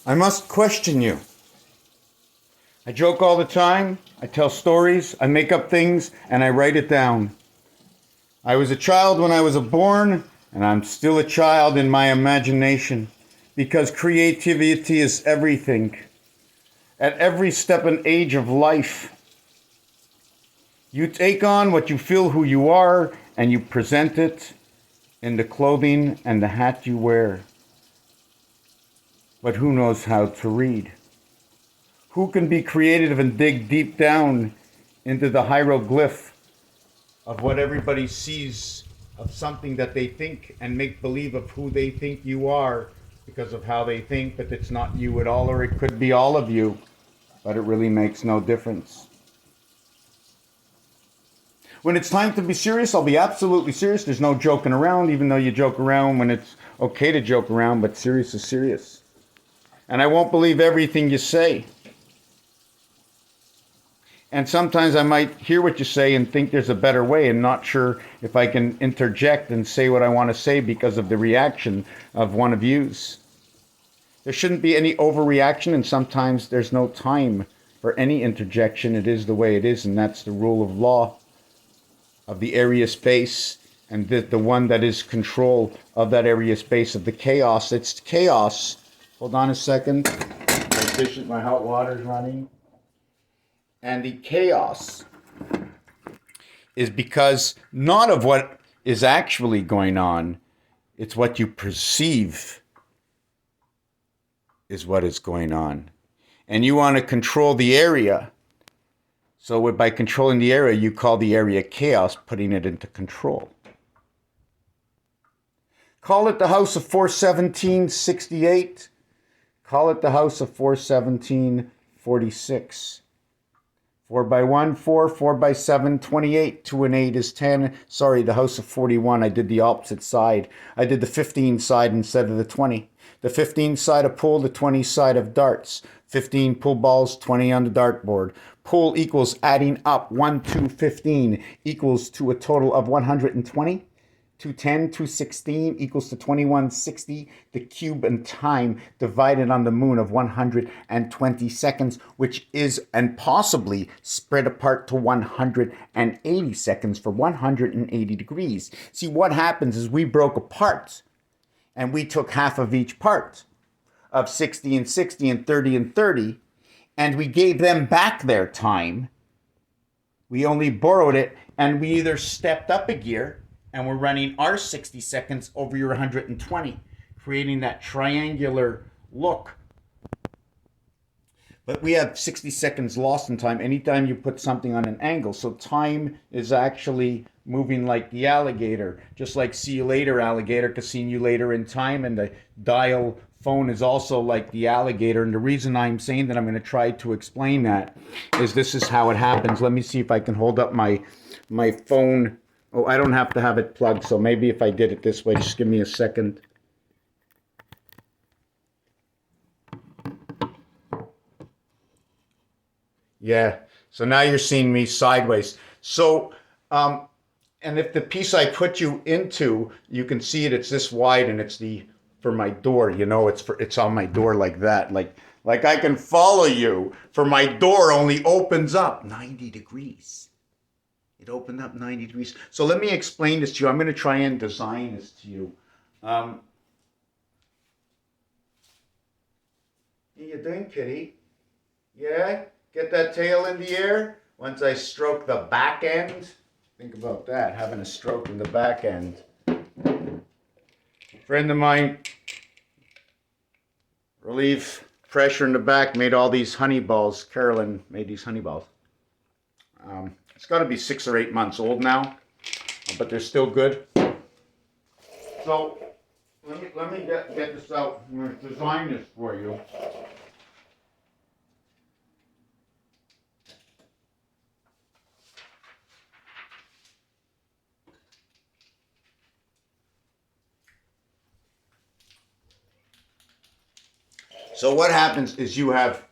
I must question you. I joke all the time, I tell stories, I make up things, and I write it down. I was a child when I was born, and I'm still a child in my imagination, because creativity is everything. At every step and age of life, you take on what you feel who you are, and you present it in the clothing and the hat you wear. But who knows how to read? Who can be creative and dig deep down into the hieroglyph of what everybody sees of something that they think and make believe of who they think you are because of how they think, but it's not you at all, or it could be all of you, but it really makes no difference. When it's time to be serious, I'll be absolutely serious. There's no joking around, even though you joke around when it's okay to joke around, but serious is serious. And I won't believe everything you say. And sometimes I might hear what you say and think there's a better way and not sure if I can interject and say what I want to say because of the reaction of one of yous. There shouldn't be any overreaction, and sometimes there's no time for any interjection. It is the way it is, and that's the rule of law of the area space, and the one that is control of that area space of the chaos. It's chaos. Hold on a second. My hot water's running. And the chaos is because not of what is actually going on, it's what you perceive is what is going on. And you want to control the area. So by controlling the area, you call the area chaos, putting it into control. Call it the House of 417-68. Call it the House of 417-46. 4 by 1, 4, 4 by 7, 28. 2 and 8 is 10. Sorry, the House of 41, I did the opposite side. I did the 15 side instead of the 20. The 15 side of pool, the 20 side of darts. 15 pool balls, 20 on the dartboard. Pool equals adding up 1, 2, 15 equals to a total of 120. 210, 216 equals to 2160. The cube and time divided on the moon of 120 seconds, which is and possibly spread apart to 180 seconds for 180 degrees. See, what happens is we broke apart and we took half of each part of 60 and 60 and 30 and 30, and we gave them back their time. We only borrowed it, and we either stepped up a gear and we're running our 60 seconds over your 120, creating that triangular look. But we have 60 seconds lost in time anytime you put something on an angle. So time is actually moving like the alligator, just like see you later, alligator, because seeing you later in time. And the dial phone is also like the alligator. And the reason I'm saying that I'm going to try to explain that is this is how it happens. Let me see if I can hold up my phone. Oh, I don't have to have it plugged, so maybe if I did it this way, just give me a second. Yeah, so now you're seeing me sideways. So, and if the piece I put you into, you can see it, it's this wide, and it's for my door, it's on my door like that. Like I can follow you, for my door only opens up 90 degrees. It opened up 90 degrees. So let me explain this to you. I'm going to try and design this to you. How you doing, kitty? Yeah? Get that tail in the air? Once I stroke the back end. Think about that, having a stroke in the back end. A friend of mine, relieve pressure in the back, made all these honey balls. Carolyn made these honey balls. It's got to be 6 or 8 months old now, but they're still good. So let me get this out. I'm going to design this for you. So what happens is you have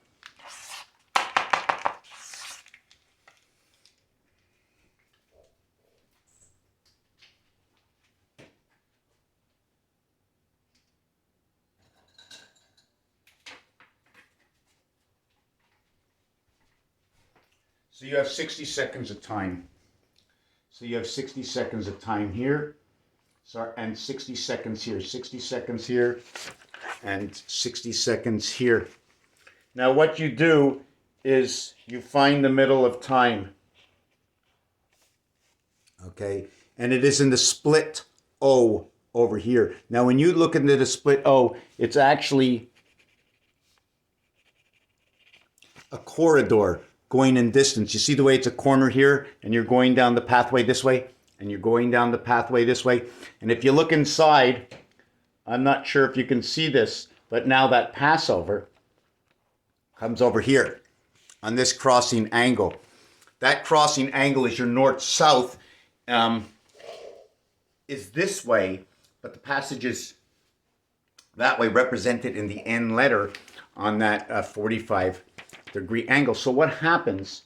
So you have 60 seconds of time. So you have 60 seconds of time here. Sorry, and 60 seconds here. 60 seconds here and 60 seconds here. Now what you do is you find the middle of time. Okay, and it is in the split O over here. Now when you look into the split O, it's actually a corridor going in distance. You see the way it's a corner here, and you're going down the pathway this way, and you're going down the pathway this way. And if you look inside, I'm not sure if you can see this, but now that Passover comes over here on this crossing angle. That crossing angle is your north-south, is this way, but the passage is that way, represented in the N letter on that 45-degree angle. So what happens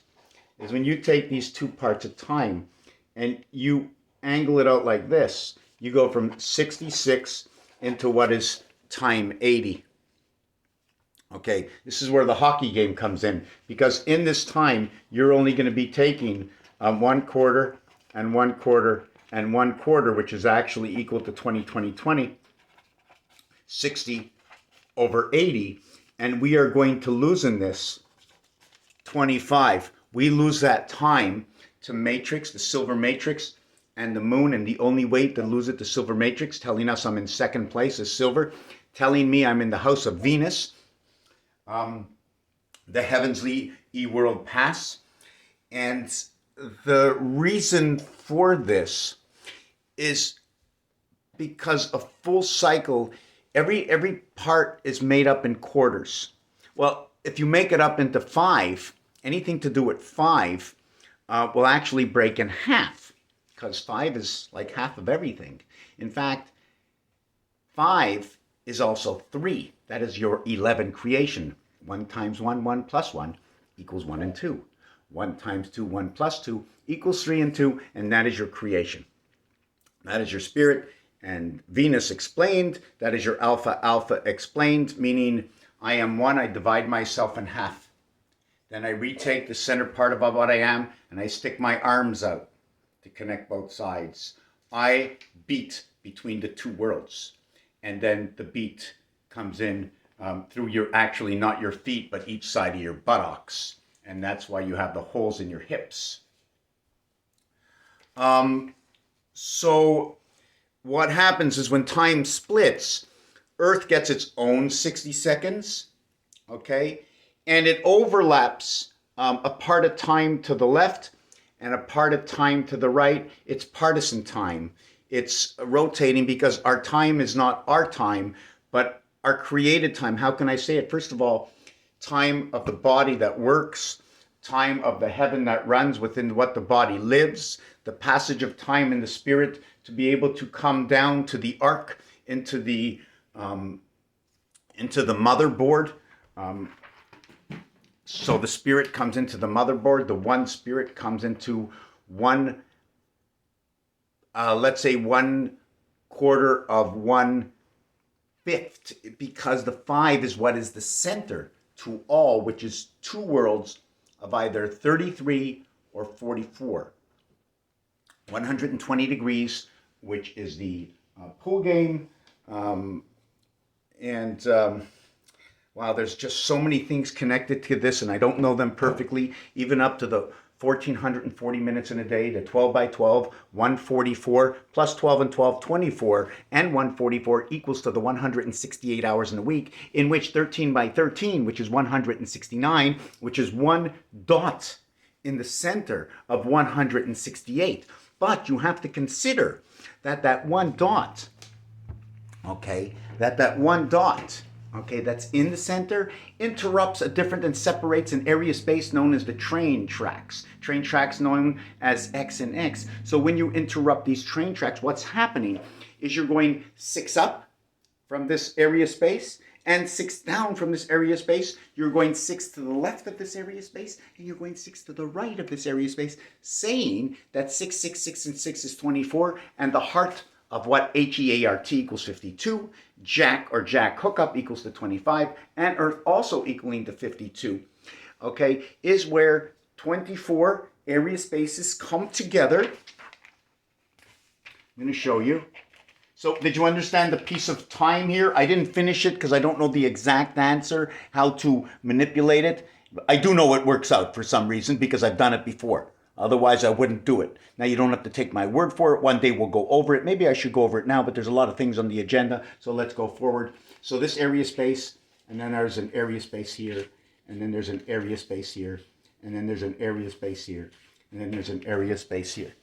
is when you take these two parts of time and you angle it out like this, you go from 66 into what is time 80. Okay, this is where the hockey game comes in, because in this time, you're only going to be taking 1 quarter and 1 quarter and 1 quarter, which is actually equal to 20, 20, 20, 60 over 80. And we are going to lose in this 25. We lose that time to matrix, the silver matrix, and the moon. And the only way to lose it to silver matrix, telling us I'm in second place, is silver, telling me I'm in the house of Venus. The heavenly e-world pass. And the reason for this is because a full cycle, every part is made up in quarters. Well, if you make it up into 5, anything to do with 5 will actually break in half, because 5 is like half of everything. In fact, 5 is also 3. That is your 11 creation. 1 times 1, 1 plus 1 equals 1 and 2. 1 times 2, 1 plus 2 equals 3 and 2, and that is your creation. That is your spirit. And Venus explained, that is your alpha. Alpha explained, meaning I am 1, I divide myself in half. Then I retake the center part of what I am, and I stick my arms out to connect both sides. I beat between the two worlds. And then the beat comes in through your, actually not your feet, but each side of your buttocks. And that's why you have the holes in your hips. So what happens is when time splits, Earth gets its own 60 seconds, okay? And it overlaps a part of time to the left and a part of time to the right. It's partisan time. It's rotating because our time is not our time, but our created time. How can I say it? First of all, time of the body that works, time of the heaven that runs within what the body lives, the passage of time in the spirit to be able to come down to the ark, into the motherboard. So the spirit comes into the motherboard. The one spirit comes into one, let's say 1 quarter of 1/5, because the 5 is what is the center to all, which is 2 worlds of either 33 or 44. 120 degrees, which is the pool game. Wow, there's just so many things connected to this, and I don't know them perfectly, even up to the 1,440 minutes in a day, the 12 by 12, 144, plus 12 and 12, 24, and 144 equals to the 168 hours in a week, in which 13 by 13, which is 169, which is 1 dot in the center of 168. But you have to consider that that 1 dot, okay, that 1 dot, okay, that's in the center, interrupts a different and separates an area space known as the train tracks. Train tracks known as X and X. So when you interrupt these train tracks, what's happening is you're going 6 up from this area space and 6 down from this area space. You're going 6 to the left of this area space, and you're going 6 to the right of this area space, saying that 6, 6, 6, and 6 is 24, and the heart of what HEART equals 52, Jack or Jack hookup equals to 25, and Earth also equaling to 52, okay, is where 24 area spaces come together. I'm going to show you. So did you understand the piece of time here? I didn't finish it because I don't know the exact answer, how to manipulate it. I do know it works out for some reason because I've done it before. Otherwise, I wouldn't do it. Now, you don't have to take my word for it. One day we'll go over it. Maybe I should go over it now, but there's a lot of things on the agenda. So let's go forward. So this area space, and then there's an area space here, and then there's an area space here, and then there's an area space here, and then there's an area space here.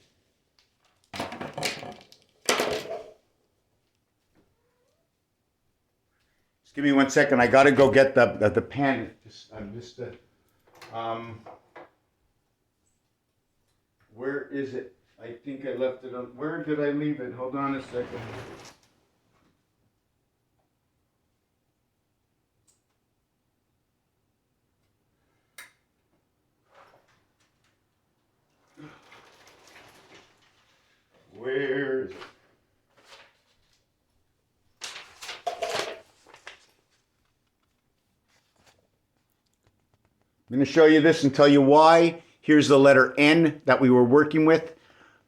Give me 1 second. I gotta go get the pen. Where is it? I think I left it on. Where did I leave it? Hold on a second. Where is it? I'm going to show you this and tell you why. Here's the letter N that we were working with.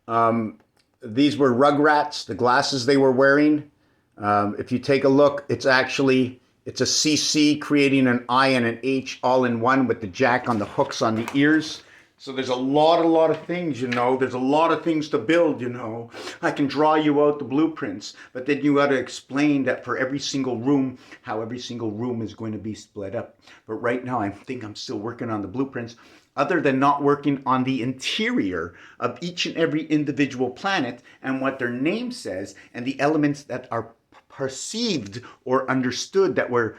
These were Rugrats, the glasses they were wearing. If you take a look, it's a CC creating an I and an H all in one with the jack on the hooks on the ears. So there's a lot of things, There's a lot of things to build, I can draw you out the blueprints, but then you got to explain that for every single room, how every single room is going to be split up. But right now, I think I'm still working on the blueprints, other than not working on the interior of each and every individual planet and what their name says and the elements that are perceived or understood that were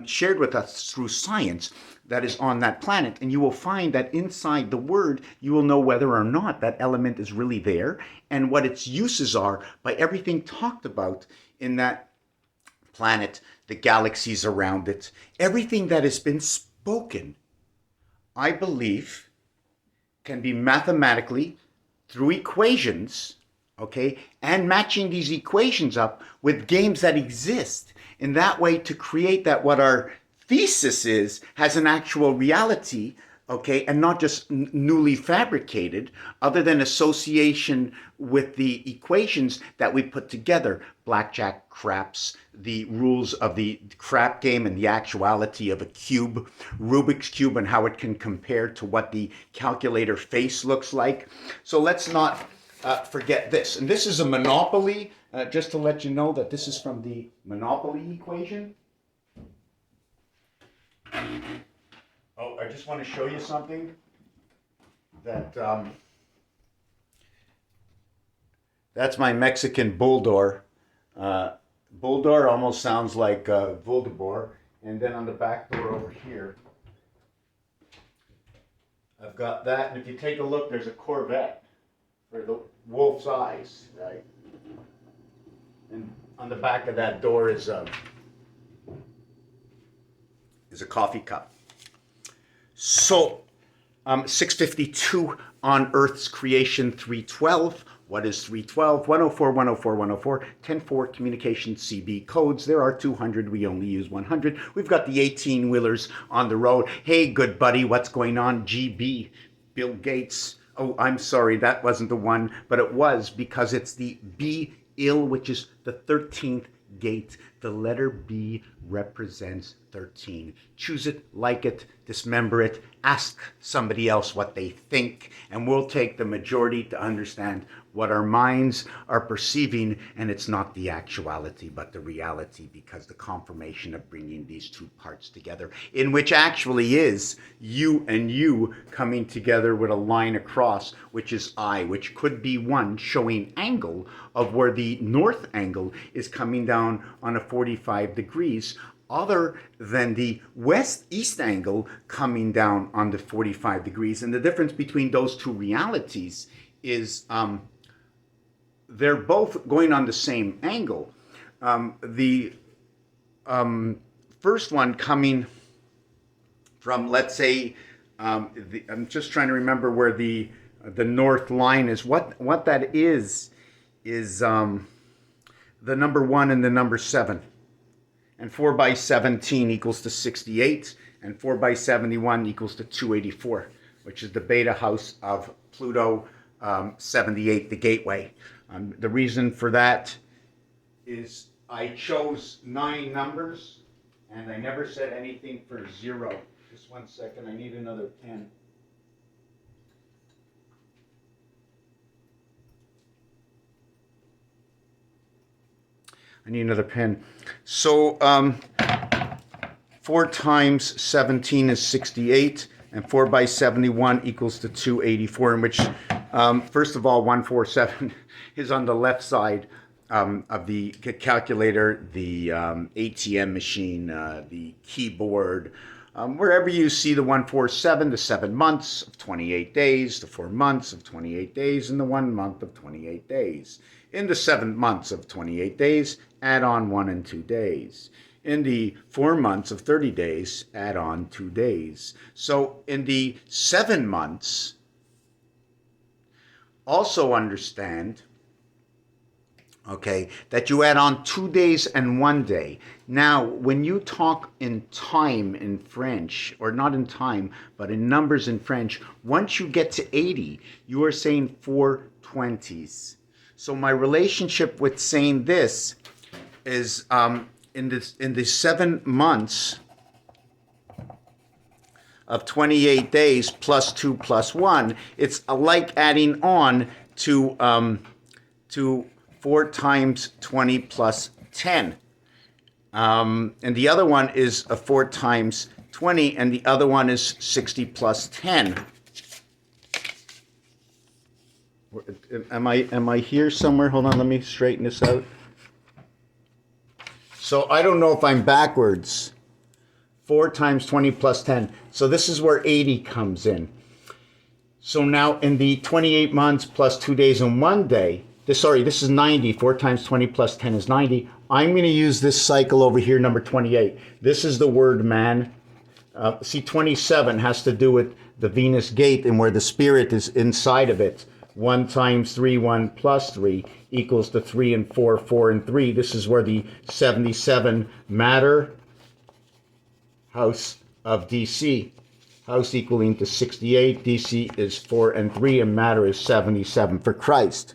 shared with us through science that is on that planet. And you will find that inside the word, you will know whether or not that element is really there and what its uses are by everything talked about in that planet, the galaxies around it, everything that has been spoken, I believe, can be mathematically, through equations, okay, and matching these equations up with games that exist in that way to create that what our thesis is has an actual reality, okay, and not just newly fabricated, other than association with the equations that we put together, blackjack, craps, the rules of the crap game and the actuality of a cube, Rubik's Cube, and how it can compare to what the calculator face looks like. So let's not forget this. And this is a Monopoly, just to let you know that this is from the Monopoly equation. Oh, I just want to show you something that that's my Mexican bulldog. Bulldog almost sounds like Voldemort. And then on the back door over here, I've got that. And if you take a look, there's a Corvette for the wolf's eyes, right? And on the back of that door is a coffee cup. So, 652 on Earth's creation, 312. What is 312? 104, 104, 104, 104 communication CB codes. There are 200. We only use 100. We've got the 18-wheelers on the road. Hey, good buddy, what's going on? GB, Bill Gates. Oh, I'm sorry, that wasn't the one, but it was because it's the B-ill, which is the 13th gate. The letter B represents 13. Choose it, like it, dismember it, ask somebody else what they think, and we'll take the majority to understand what our minds are perceiving, and it's not the actuality, but the reality, because the confirmation of bringing these two parts together, in which actually is you and you coming together with a line across, which is I, which could be one showing angle of where the north angle is coming down on a 45 degrees, other than the west-east angle coming down on the 45 degrees. And the difference between those two realities is they're both going on the same angle. The first one coming from, let's say, I'm just trying to remember where the north line is. What that is the number 1 and the number 7. And 4 by 17 equals to 68, and 4 by 71 equals to 284. which is the beta house of Pluto 78, the gateway. The reason for that is I chose 9 numbers, and I never said anything for 0. Just one second, I need another pen. I need another pen. So 4 times 17 is 68, and 4 by 71 equals to 284, in which, first of all, 147 is on the left side of the calculator, the ATM machine, the keyboard. Wherever you see the 147, the 7 months of 28 days, the 4 months of 28 days, and the 1 month of 28 days. In the 7 months of 28 days, add on 1 and 2 days. In the 4 months of 30 days, add on 2 days. So in the 7 months, also understand, okay, that you add on 2 days and 1 day. Now, when you talk in time in French, or not in time, but in numbers in French, once you get to 80, you are saying 4 20s. So my relationship with saying this is in the 7 months of 28 days plus 2 plus 1, it's like adding on to 4 times 20 plus 10. And the other one is a 4 times 20, and the other one is 60 plus 10. Am I here somewhere? Hold on, let me straighten this out. So I don't know if I'm backwards. 4 times 20 plus 10. So this is where 80 comes in. So now in the 28 months plus 2 days and 1 day, this is 90. 4 times 20 plus 10 is 90. I'm going to use this cycle over here, number 28. This is the word man. See, 27 has to do with the Venus gate and where the spirit is inside of it. 1 times 3, 1 plus 3 equals to 3 and 4, 4 and 3. This is where the 77 matter house of DC. House equaling to 68. DC is 4 and 3, and matter is 77 for Christ.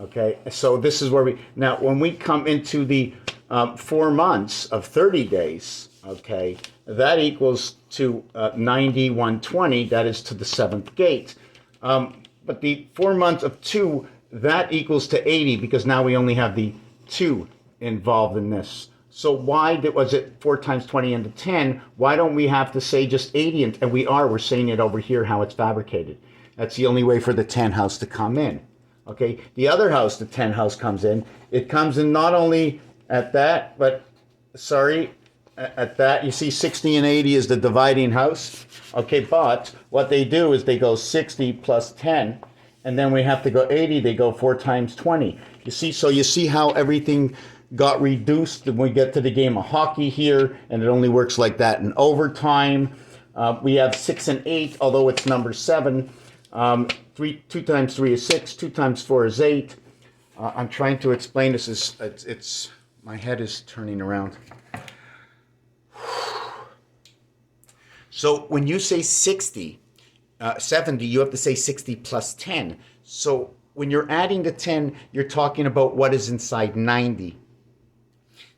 Okay, so this is where now when we come into the 4 months of 30 days, okay, that equals to 90, 120, that is to the 7th gate. But the 4 months of 2, that equals to 80, because now we only have the 2 involved in this. So why was it 4 times 20 into 10? Why don't we have to say just 80? And we're saying it over here, how it's fabricated. That's the only way for the 10 house to come in. Okay, the other house, the 10 house comes in. It comes in not only at that, but, at that. You see 60 and 80 is the dividing house. Okay, but what they do is they go 60 plus 10, and then we have to go 80. They go 4 times 20. You see, so you see how everything got reduced when we get to the game of hockey here, and it only works like that in overtime. We have 6 and 8, although it's number 7. 2 times 3 is 6. 2 times 4 is 8. I'm trying to explain this. It's my head is turning around. So when you say 70, you have to say 60 plus 10. So when you're adding the 10, you're talking about what is inside 90.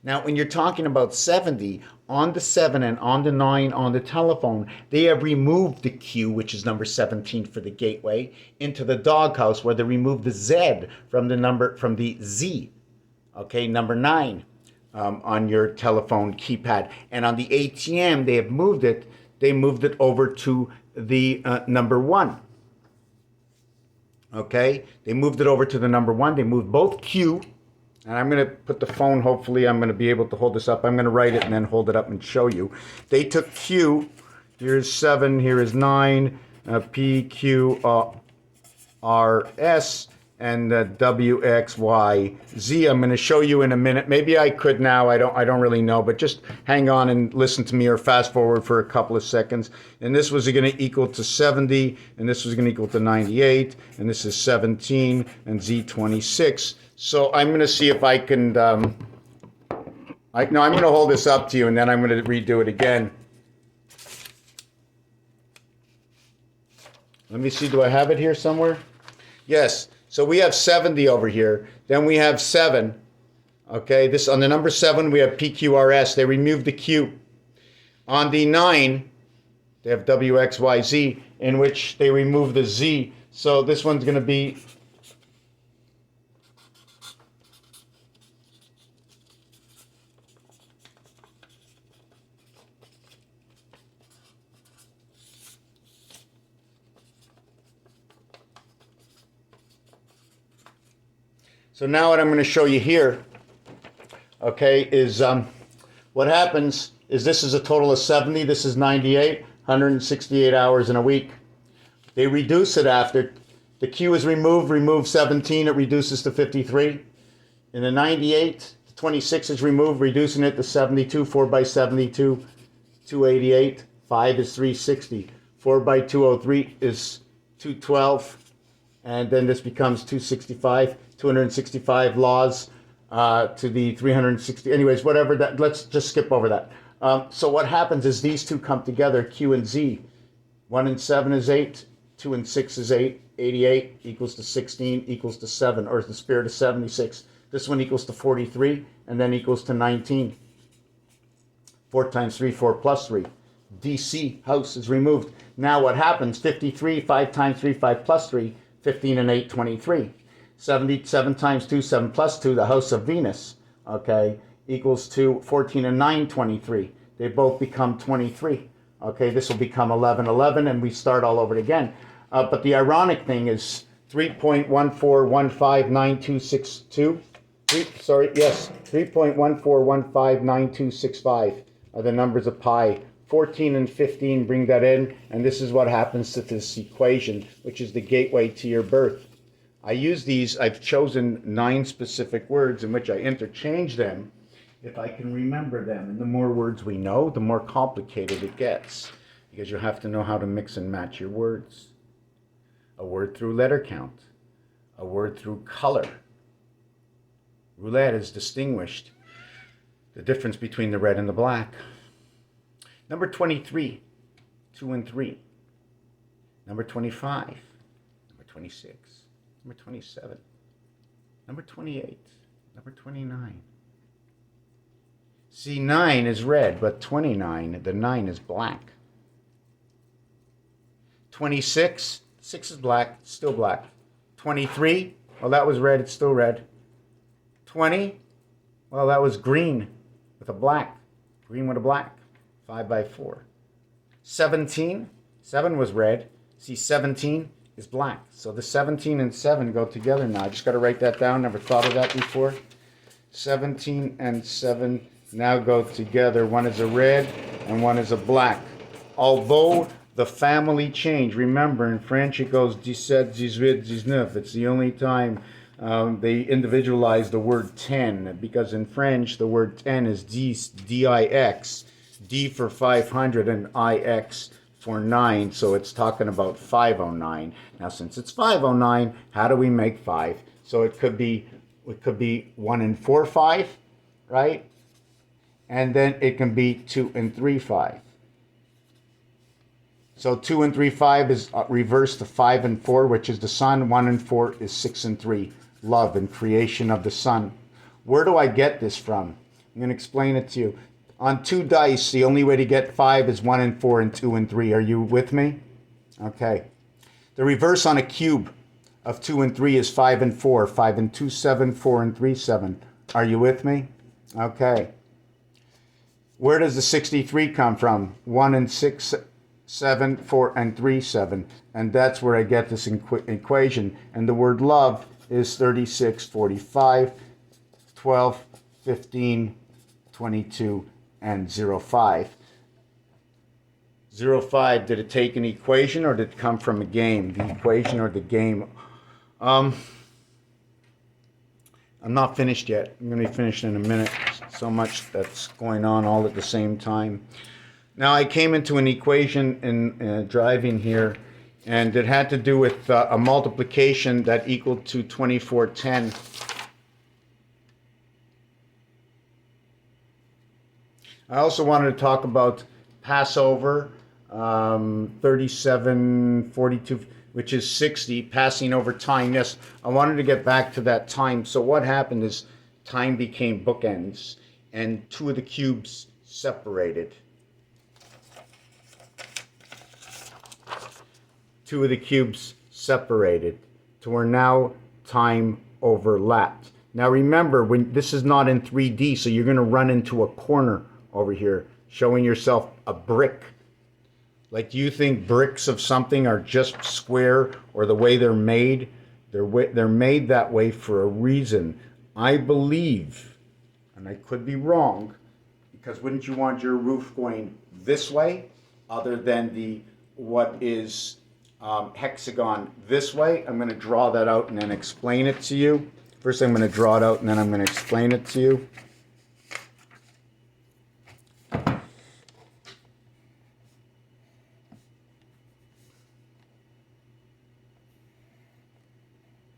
Now, when you're talking about 70, on the 7 and on the 9 on the telephone, they have removed the Q, which is number 17 for the gateway, into the doghouse, where they removed the Z from the Z, okay, number 9 on your telephone keypad. And on the ATM, they have moved it. They moved it over to the number 1. Okay, they moved it over to the number 1. They moved both Q. And I'm going to put the phone, hopefully I'm going to be able to hold this up. I'm going to write it and then hold it up and show you. They took Q, here's 7, here is 9, P, Q, R, S, and W, X, Y, Z. I'm going to show you in a minute. Maybe I could now, I don't really know, but just hang on and listen to me or fast forward for a couple of seconds. And this was going to equal to 70, and this was going to equal to 98, and this is 17, and Z 26. So I'm going to see if I can, I'm going to hold this up to you, and then I'm going to redo it again. Let me see, do I have it here somewhere? Yes. So we have 70 over here. Then we have 7. Okay, this on the number 7 we have PQRS. They removed the Q. On the 9, they have WXYZ, in which they remove the Z. So this one's going to be so now what I'm going to show you here, okay, is what happens is this is a total of 70. This is 98, 168 hours in a week. They reduce it after. The Q is remove 17, it reduces to 53. In the 98, 26 is removed, reducing it to 72, 4 by 72, 288, 5 is 360, 4 by 203 is 212, and then this becomes 265, 265 laws to the 360, anyways, whatever that, let's just skip over that. So what happens is these two come together, Q and Z. 1 and 7 is 8, 2 and 6 is 8, 88 equals to 16 equals to 7, or the spirit of 76. This one equals to 43, and then equals to 19. 4 times 3, 4 plus 3. DC, house, is removed. Now what happens? 53, 5 times 3, 5 plus 3, 15 and 8, 23. 77 times 2, 7 plus 2, the house of Venus, okay, equals to 14 and 9, 23. They both become 23. Okay, this will become 11, 11, and we start all over again. But the ironic thing is 3.14159262. 3.14159265 are the numbers of pi. 14 and 15 bring that in, and this is what happens to this equation, which is the gateway to your birth. I use these, I've chosen 9 specific words in which I interchange them if I can remember them. And the more words we know, the more complicated it gets, because you have to know how to mix and match your words. A word through letter count, a word through color. Roulette is distinguished, the difference between the red and the black. Number 23, 2 and 3. Number 25, number 26, number 27, number 28, number 29. See, 9 is red, but 29, the 9 is black. 26, 6 is black, still black. 23, well, that was red, it's still red. 20, well, that was green with a black. Green with a black. 5 by 4. 17, 7 was red. See, 17 is black. So the 17 and 7 go together now. I just got to write that down. Never thought of that before. 17 and 7 now go together. One is a red and one is a black. Although the family change, remember in French it goes 17, 18, 19. It's the only time they individualize the word 10, because in French the word 10 is 10, D-I-X, D for 500 and I-X for 9, so it's talking about 509. Now since it's 509, how do we make 5? So it could be 1 and 4, 5, right? And then it can be 2 and 3, 5. So 2 and 3, 5 is reversed to 5 and 4, which is the sun. 1 and 4 is 6 and 3. Love and creation of the sun. Where do I get this from? I'm going to explain it to you. On 2 dice, the only way to get 5 is 1 and 4 and 2 and 3. Are you with me? Okay. The reverse on a cube of 2 and 3 is 5 and 4. 5 and 2, 7. 4 and 3, 7. Are you with me? Okay. Where does the 63 come from? 1 and 6, 7, 4, and 3, 7. And that's where I get this equation. And the word love is 36, 45, 12, 15, 22, and 05. 05, did it take an equation or did it come from a game? The equation or the game? I'm not finished yet. I'm going to be finished in a minute. So much that's going on all at the same time. Now I came into an equation in driving here, and it had to do with a multiplication that equaled to 2410. I also wanted to talk about Passover, 37, 42, which is 60, passing over tying this. I wanted to get back to that time. So what happened is time became bookends, and two of the cubes separated. Two of the cubes separated to where now time overlapped. Now remember, when this is not in 3D, so you're going to run into a corner over here, showing yourself a brick. Like, do you think bricks of something are just square or the way they're made? They're made that way for a reason. I believe, and I could be wrong, because wouldn't you want your roof going this way other than the what is hexagon this way? I'm going to draw that out and then explain it to you. First I'm going to draw it out and then I'm going to explain it to you.